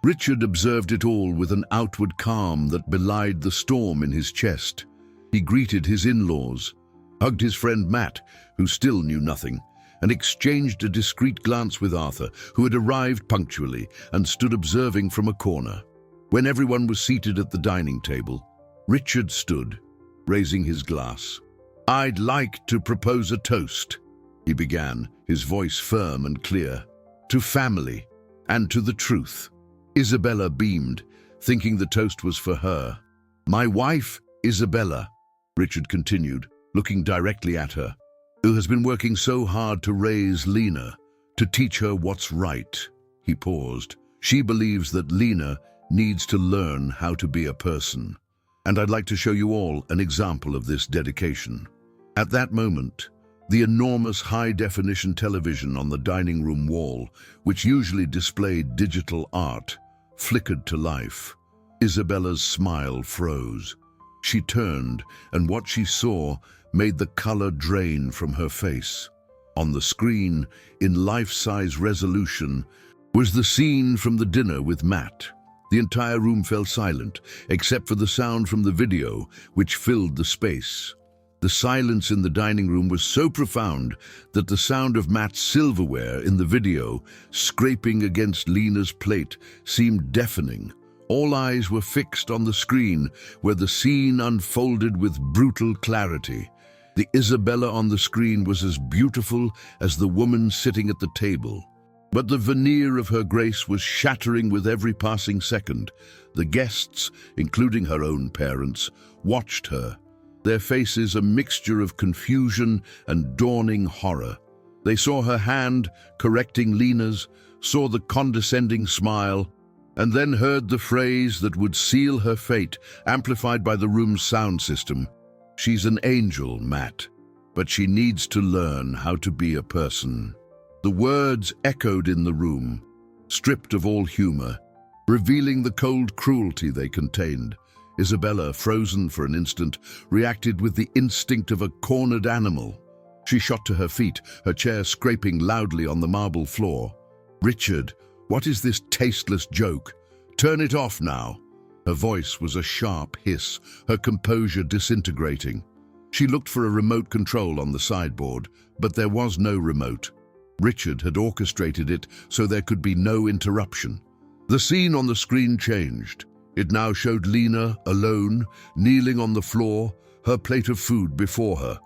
Richard observed it all with an outward calm that belied the storm in his chest. He greeted his in-laws, hugged his friend Matt, who still knew nothing, and exchanged a discreet glance with Arthur, who had arrived punctually and stood observing from a corner. When everyone was seated at the dining table, Richard stood, raising his glass. "I'd like to propose a toast," he began, his voice firm and clear. "To family and to the truth." Isabella beamed, thinking the toast was for her. "My wife, Isabella," Richard continued, looking directly at her, "who has been working so hard to raise Lena, to teach her what's right." He paused. "She believes that Lena needs to learn how to be a person. And I'd like to show you all an example of this dedication." At that moment, the enormous high-definition television on the dining room wall, which usually displayed digital art, flickered to life. Isabella's smile froze. She turned, and what she saw made the color drain from her face. On the screen, in life-size resolution, was the scene from the dinner with Matt. The entire room fell silent, except for the sound from the video, which filled the space. The silence in the dining room was so profound that the sound of Matt's silverware in the video, scraping against Lena's plate, seemed deafening. All eyes were fixed on the screen, where the scene unfolded with brutal clarity. The Isabella on the screen was as beautiful as the woman sitting at the table. But the veneer of her grace was shattering with every passing second. The guests, including her own parents, watched her, their faces a mixture of confusion and dawning horror. They saw her hand correcting Lena's, saw the condescending smile, and then heard the phrase that would seal her fate, amplified by the room's sound system. "She's an angel, Matt, but she needs to learn how to be a person." The words echoed in the room, stripped of all humor, revealing the cold cruelty they contained. Isabella, frozen for an instant, reacted with the instinct of a cornered animal. She shot to her feet, her chair scraping loudly on the marble floor. "Richard, what is this tasteless joke? Turn it off now." Her voice was a sharp hiss, her composure disintegrating. She looked for a remote control on the sideboard, but there was no remote. Richard had orchestrated it so there could be no interruption. The scene on the screen changed. It now showed Lena, alone, kneeling on the floor, her plate of food before her.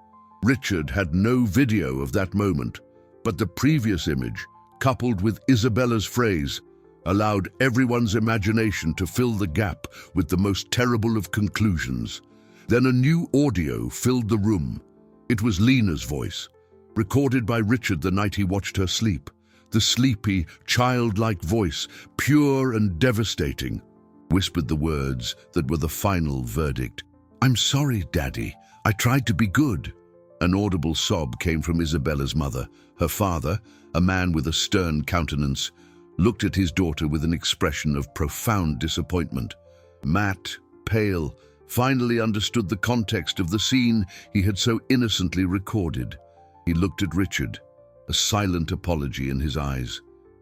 Richard had no video of that moment, but the previous image, coupled with Isabella's phrase, allowed everyone's imagination to fill the gap with the most terrible of conclusions. Then a new audio filled the room. It was Lena's voice, recorded by Richard the night he watched her sleep. The sleepy, childlike voice, pure and devastating, whispered the words that were the final verdict. "I'm sorry, Daddy. I tried to be good." An audible sob came from Isabella's mother. Her father, a man with a stern countenance, looked at his daughter with an expression of profound disappointment. Matt, pale, finally understood the context of the scene he had so innocently recorded. He looked at Richard, a silent apology in his eyes.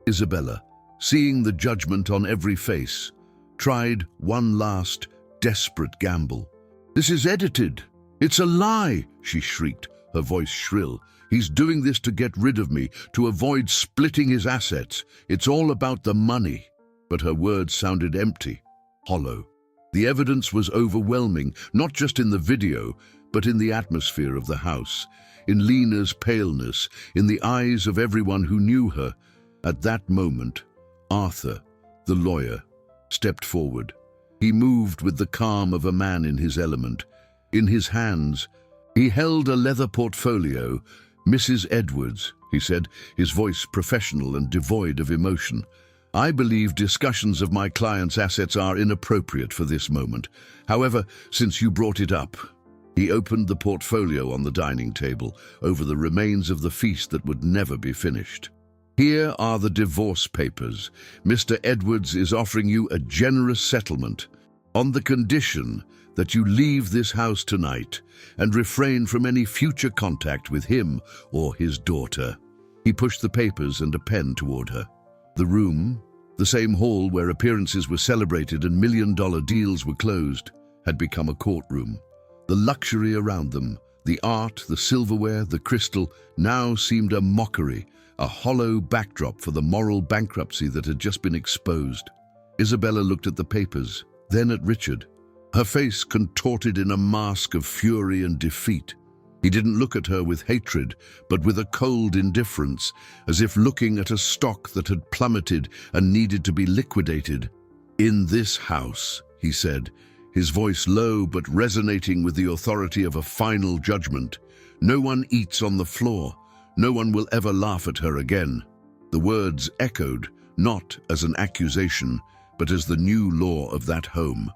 Isabella, seeing the judgment on every face, tried one last, desperate gamble. "This is edited. It's a lie," she shrieked, her voice shrill. "He's doing this to get rid of me, to avoid splitting his assets. It's all about the money." But her words sounded empty, hollow. The evidence was overwhelming, not just in the video, but in the atmosphere of the house, in Lena's paleness, in the eyes of everyone who knew her. At that moment, Arthur, the lawyer, stepped forward. He moved with the calm of a man in his element. In his hands, he held a leather portfolio. "Mrs. Edwards," he said, his voice professional and devoid of emotion, "I believe discussions of my client's assets are inappropriate for this moment. However, since you brought it up..." He opened the portfolio on the dining table over the remains of the feast that would never be finished. "Here are the divorce papers. Mr. Edwards is offering you a generous settlement on the condition that you leave this house tonight and refrain from any future contact with him or his daughter." He pushed the papers and a pen toward her. The room, the same hall where appearances were celebrated and million-dollar deals were closed, had become a courtroom. The luxury around them, The art, the silverware, the crystal now seemed a mockery, a hollow backdrop for the moral bankruptcy that had just been exposed. Isabella looked at the papers, then at Richard, her face contorted in a mask of fury and defeat. He didn't look at her with hatred, but with a cold indifference, as if looking at a stock that had plummeted and needed to be liquidated. "In this house," he said, his voice low but resonating with the authority of a final judgment, "no one eats on the floor. No one will ever laugh at her again." The words echoed, not as an accusation, but as the new law of that home.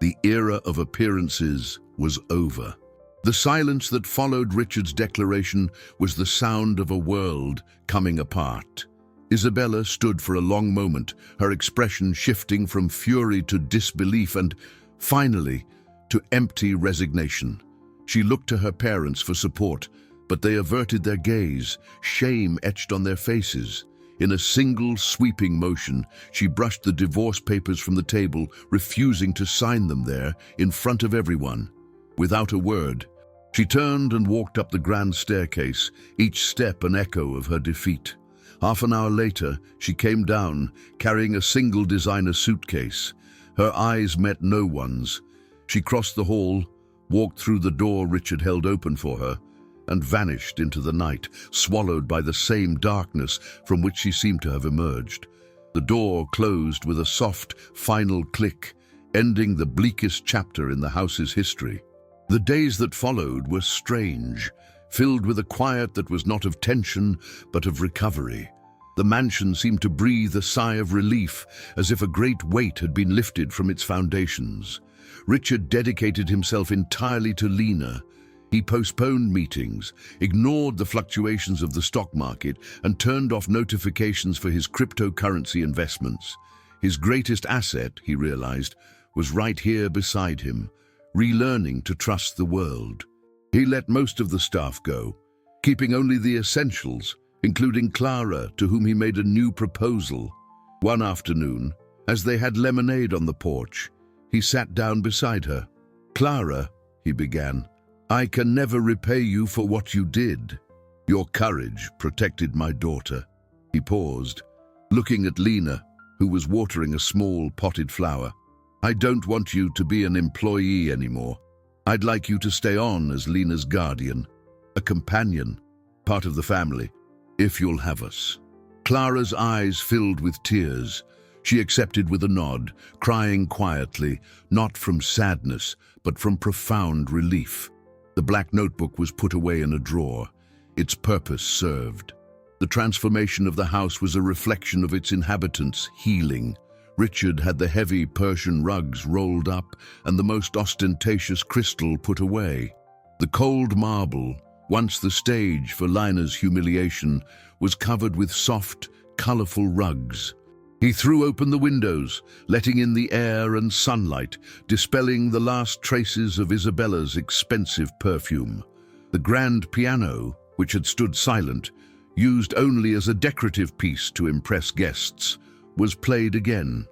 The era of appearances was over. The silence that followed Richard's declaration was the sound of a world coming apart. Isabella stood for a long moment, her expression shifting from fury to disbelief and, finally, to empty resignation. She looked to her parents for support, but they averted their gaze, shame etched on their faces. In a single sweeping motion, she brushed the divorce papers from the table, refusing to sign them there in front of everyone. Without a word, she turned and walked up the grand staircase, each step an echo of her defeat. Half an hour later, she came down, carrying a single designer suitcase. Her eyes met no one's. She crossed the hall, walked through the door Richard held open for her, and vanished into the night, swallowed by the same darkness from which she seemed to have emerged. The door closed with a soft, final click, ending the bleakest chapter in the house's history. The days that followed were strange, filled with a quiet that was not of tension, but of recovery. The mansion seemed to breathe a sigh of relief, as if a great weight had been lifted from its foundations. Richard dedicated himself entirely to Lena. He postponed meetings, ignored the fluctuations of the stock market, and turned off notifications for his cryptocurrency investments. His greatest asset, he realized, was right here beside him, relearning to trust the world. He let most of the staff go, keeping only the essentials, including Clara, to whom he made a new proposal. One afternoon, as they had lemonade on the porch, he sat down beside her. "Clara," he began, "I can never repay you for what you did. Your courage protected my daughter." He paused, looking at Lena, who was watering a small potted flower. "I don't want you to be an employee anymore. I'd like you to stay on as Lena's guardian, a companion, part of the family, if you'll have us." Clara's eyes filled with tears. She accepted with a nod, crying quietly, not from sadness, but from profound relief. The black notebook was put away in a drawer. Its purpose served. The transformation of the house was a reflection of its inhabitants' healing. Richard had the heavy Persian rugs rolled up and the most ostentatious crystal put away. The cold marble, once the stage for Lena's humiliation, was covered with soft, colorful rugs. He threw open the windows, letting in the air and sunlight, dispelling the last traces of Isabella's expensive perfume. The grand piano, which had stood silent, used only as a decorative piece to impress guests, was played again.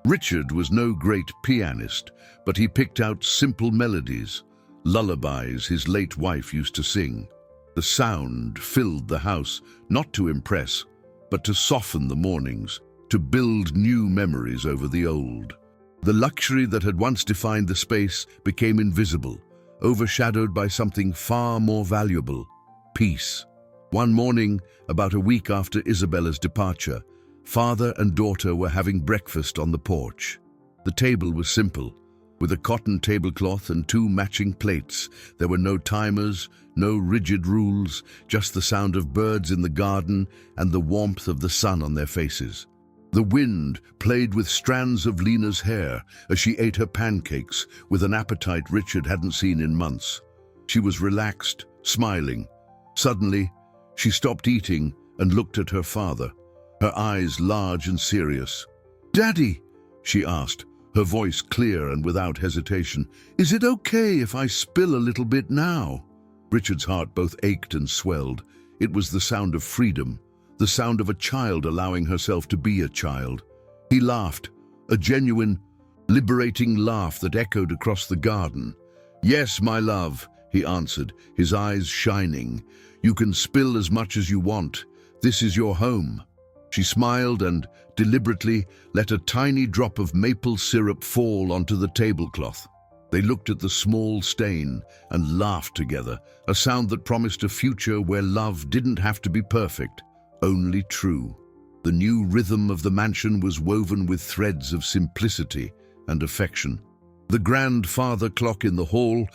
Richard was no great pianist, but he picked out simple melodies, lullabies his late wife used to sing. The sound filled the house, not to impress, but to soften the mornings, to build new memories over the old. The luxury that had once defined the space became invisible, overshadowed by something far more valuable: peace. One morning, about a week after Isabella's departure, father and daughter were having breakfast on the porch. The table was simple, with a cotton tablecloth and 2 matching plates. There were no timers, no rigid rules, just the sound of birds in the garden and the warmth of the sun on their faces. The wind played with strands of Lena's hair as she ate her pancakes with an appetite Richard hadn't seen in months. She was relaxed, smiling. Suddenly, she stopped eating and looked at her father, her eyes large and serious. "Daddy," she asked, her voice clear and without hesitation, "is it okay if I spill a little bit now?" Richard's heart both ached and swelled. It was the sound of freedom, the sound of a child allowing herself to be a child. He laughed, a genuine, liberating laugh that echoed across the garden. "Yes, my love," he answered, his eyes shining. "You can spill as much as you want. This is your home." She smiled and, deliberately, let a tiny drop of maple syrup fall onto the tablecloth. They looked at the small stain and laughed together, a sound that promised a future where love didn't have to be perfect, only true. The new rhythm of the mansion was woven with threads of simplicity and affection. The grandfather clock in the hall,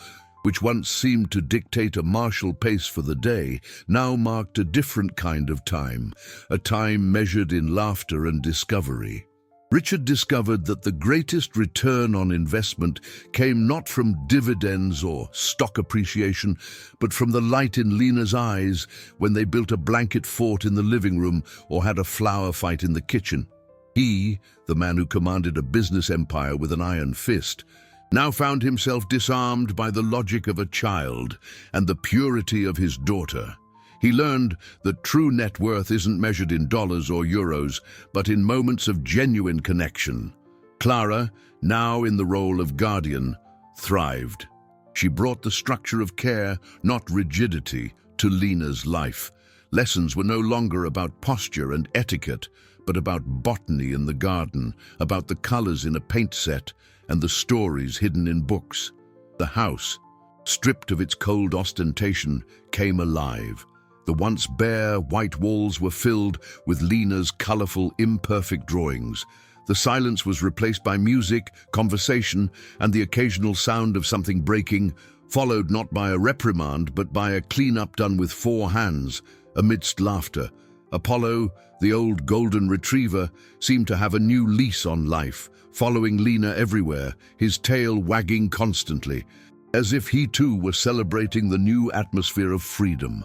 which once seemed to dictate a martial pace for the day, now marked a different kind of time, a time measured in laughter and discovery. Richard discovered that the greatest return on investment came not from dividends or stock appreciation, but from the light in Lena's eyes when they built a blanket fort in the living room or had a flower fight in the kitchen. He, the man who commanded a business empire with an iron fist, now found himself disarmed by the logic of a child and the purity of his daughter. He learned that true net worth isn't measured in dollars or euros, but in moments of genuine connection. Clara, now in the role of guardian, thrived. She brought the structure of care, not rigidity, to Lena's life. Lessons were no longer about posture and etiquette, but about botany in the garden, about the colors in a paint set, and the stories hidden in books. The house, stripped of its cold ostentation, came alive. The once bare, white walls were filled with Lena's colorful, imperfect drawings. The silence was replaced by music, conversation, and the occasional sound of something breaking, followed not by a reprimand, but by a clean-up done with 4 hands, amidst laughter. Apollo, the old golden retriever, seemed to have a new lease on life, following Lena everywhere, his tail wagging constantly, as if he too were celebrating the new atmosphere of freedom.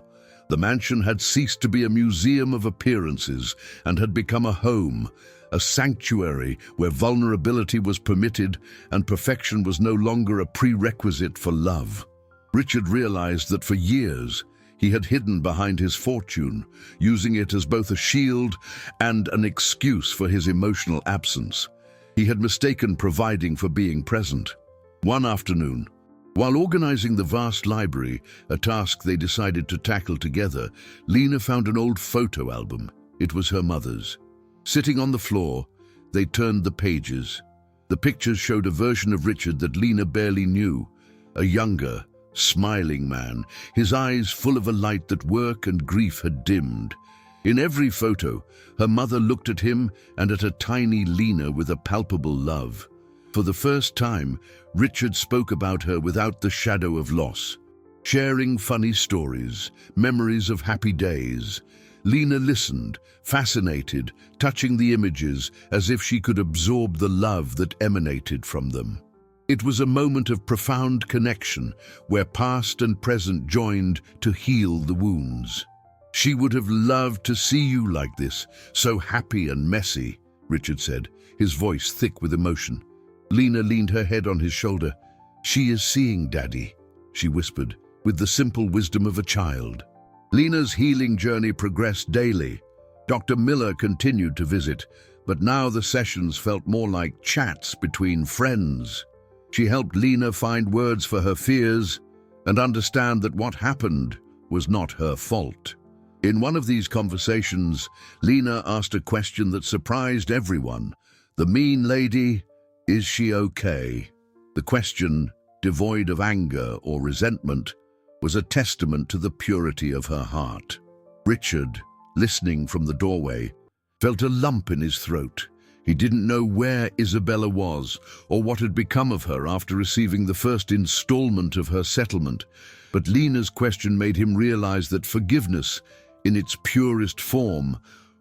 The mansion had ceased to be a museum of appearances and had become a home, a sanctuary where vulnerability was permitted and perfection was no longer a prerequisite for love. Richard realized that for years he had hidden behind his fortune, using it as both a shield and an excuse for his emotional absence. He had mistaken providing for being present. One afternoon, while organizing the vast library, a task they decided to tackle together, Lena found an old photo album. It was her mother's. Sitting on the floor, they turned the pages. The pictures showed a version of Richard that Lena barely knew, a younger, smiling man, his eyes full of a light that work and grief had dimmed. In every photo, her mother looked at him and at a tiny Lena with a palpable love. For the first time, Richard spoke about her without the shadow of loss, sharing funny stories, memories of happy days. Lena listened, fascinated, touching the images as if she could absorb the love that emanated from them. It was a moment of profound connection, where past and present joined to heal the wounds. "She would have loved to see you like this, so happy and messy," Richard said, his voice thick with emotion. Lena leaned her head on his shoulder. "She is seeing Daddy," she whispered, with the simple wisdom of a child. Lena's healing journey progressed daily. Dr. Miller continued to visit, but now the sessions felt more like chats between friends. She helped Lena find words for her fears and understand that what happened was not her fault. In one of these conversations, Lena asked a question that surprised everyone. "The mean lady, is she okay?" The question, devoid of anger or resentment, was a testament to the purity of her heart. Richard, listening from the doorway, felt a lump in his throat. He didn't know where Isabella was or what had become of her after receiving the first installment of her settlement, but Lena's question made him realize that forgiveness, in its purest form,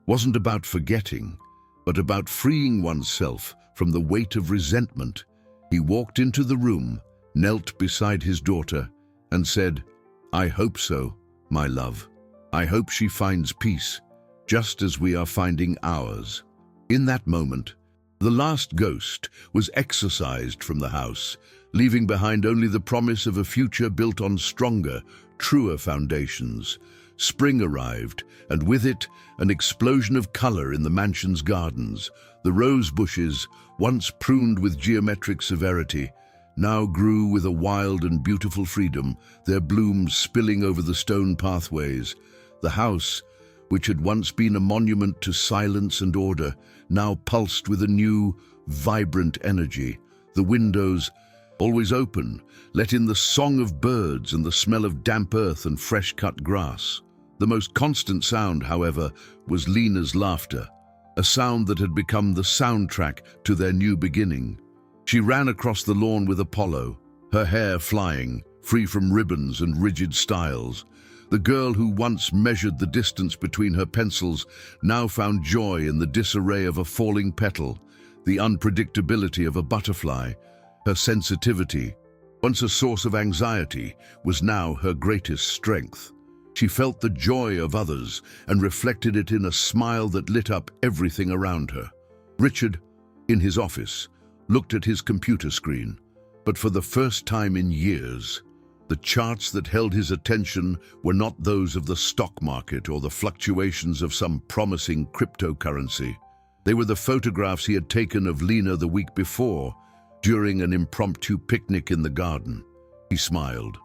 wasn't about forgetting, but about freeing oneself from the weight of resentment. He walked into the room, knelt beside his daughter, and said, "I hope so, my love. I hope she finds peace, just as we are finding ours." In that moment, the last ghost was exorcised from the house, leaving behind only the promise of a future built on stronger, truer foundations. Spring arrived, and with it, an explosion of color in the mansion's gardens. The rose bushes, once pruned with geometric severity, now grew with a wild and beautiful freedom, their blooms spilling over the stone pathways. The house, which had once been a monument to silence and order, now pulsed with a new, vibrant energy. The windows, always open, let in the song of birds and the smell of damp earth and fresh-cut grass. The most constant sound, however, was Lena's laughter, a sound that had become the soundtrack to their new beginning. She ran across the lawn with Apollo, her hair flying, free from ribbons and rigid styles. The girl who once measured the distance between her pencils now found joy in the disarray of a falling petal, the unpredictability of a butterfly. Her sensitivity, once a source of anxiety, was now her greatest strength. She felt the joy of others and reflected it in a smile that lit up everything around her. Richard, in his office, looked at his computer screen, but for the first time in years, the charts that held his attention were not those of the stock market or the fluctuations of some promising cryptocurrency. They were the photographs he had taken of Lena the week before, during an impromptu picnic in the garden. He smiled.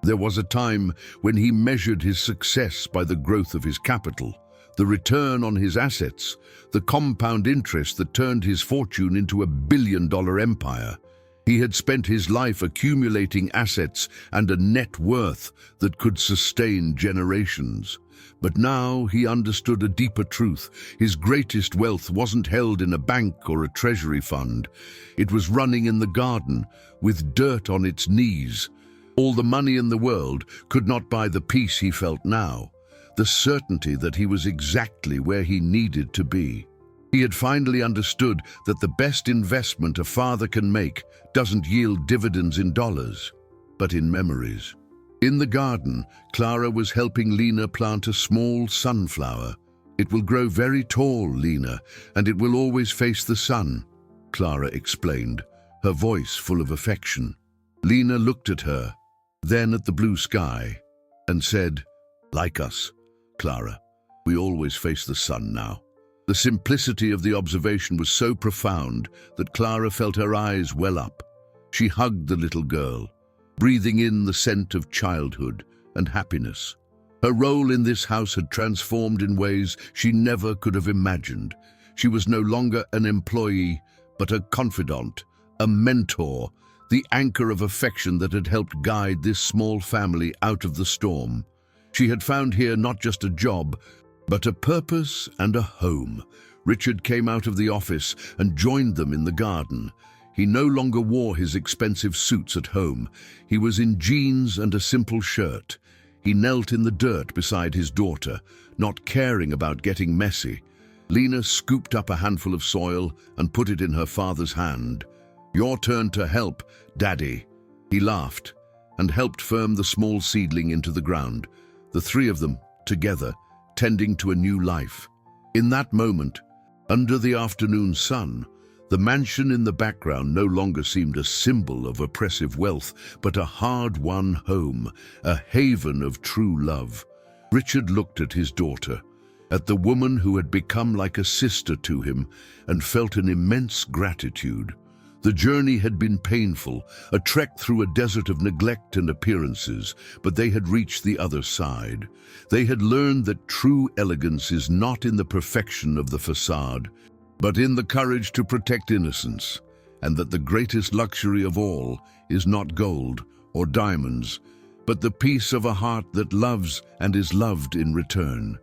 There was a time when he measured his success by the growth of his capital, the return on his assets, the compound interest that turned his fortune into a billion-dollar empire. He had spent his life accumulating assets and a net worth that could sustain generations. But now he understood a deeper truth. His greatest wealth wasn't held in a bank or a treasury fund. It was running in the garden, with dirt on its knees. All the money in the world could not buy the peace he felt now, the certainty that he was exactly where he needed to be. He had finally understood that the best investment a father can make doesn't yield dividends in dollars, but in memories. In the garden, Clara was helping Lena plant a small sunflower. "It will grow very tall, Lena, and it will always face the sun," Clara explained, her voice full of affection. Lena looked at her, then at the blue sky, and said, "Like us, Clara, we always face the sun now." The simplicity of the observation was so profound that Clara felt her eyes well up. She hugged the little girl, breathing in the scent of childhood and happiness. Her role in this house had transformed in ways she never could have imagined. She was no longer an employee, but a confidant, a mentor, the anchor of affection that had helped guide this small family out of the storm. She had found here not just a job, but a purpose and a home. Richard came out of the office and joined them in the garden. He no longer wore his expensive suits at home. He was in jeans and a simple shirt. He knelt in the dirt beside his daughter, not caring about getting messy. Lena scooped up a handful of soil and put it in her father's hand. "Your turn to help, Daddy." He laughed and helped firm the small seedling into the ground, the three of them, together, tending to a new life. In that moment, under the afternoon sun, the mansion in the background no longer seemed a symbol of oppressive wealth, but a hard-won home, a haven of true love. Richard looked at his daughter, at the woman who had become like a sister to him, and felt an immense gratitude. The journey had been painful, a trek through a desert of neglect and appearances, but they had reached the other side. They had learned that true elegance is not in the perfection of the facade, but in the courage to protect innocence, and that the greatest luxury of all is not gold or diamonds, but the peace of a heart that loves and is loved in return.